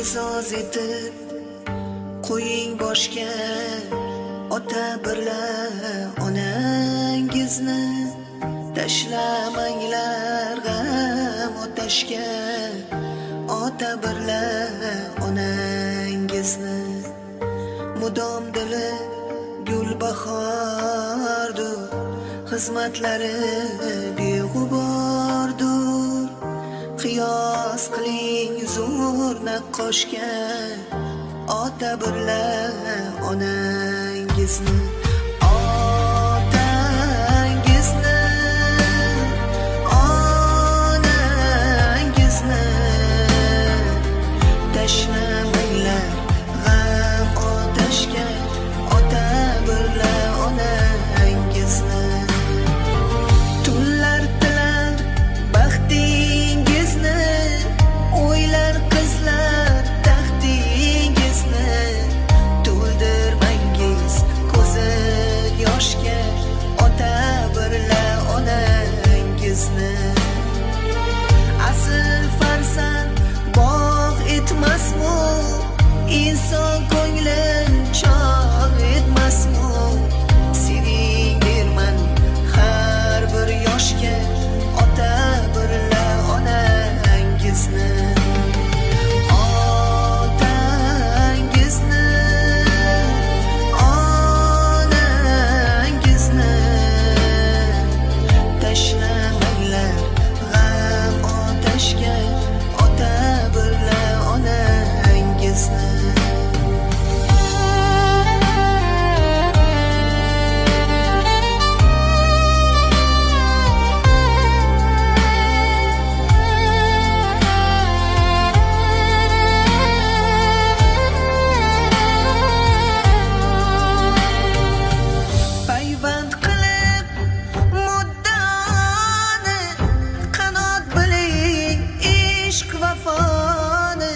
e'zoz etib qo'ying boshga ota birla onangizni. Tashlamanglar g'am otashga ota birla onangizni. Mudom dili gulbahordur, xizmatlari beg'ubordur. Qiyos qiling zo'r naqqoshga ota birla onangizni. Tashlamanglar g'am otashga ota birla onangizni. Tunlar tilar baxtingizni, o'ylar qizlar taxtingizni. To'ldirmangiz ko'zi yoshga ota birla onangizni. Asl farzand bog' etmasmi, inson ko'nglin chog' etmasmi? Seving erman har bir yoshga ota birla onangizni. Otangizni, onangizni. Tashlamanglar g'am otashga ota birla onangizni. Payvand qilib muddani, qanot biling ishq vafoni.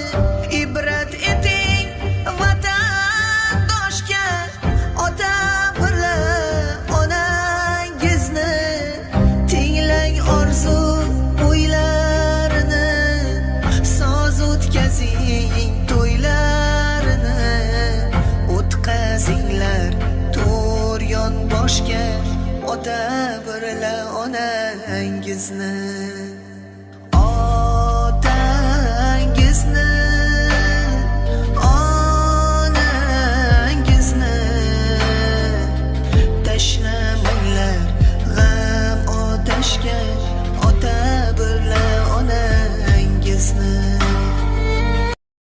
Ibrat eting vatandoshga ota birla onangizni. Tinglang orzu o'ylarini, soz o'tkazing to'ylarini. O'tkazinglar to'r yon boshga ota birla onangizni.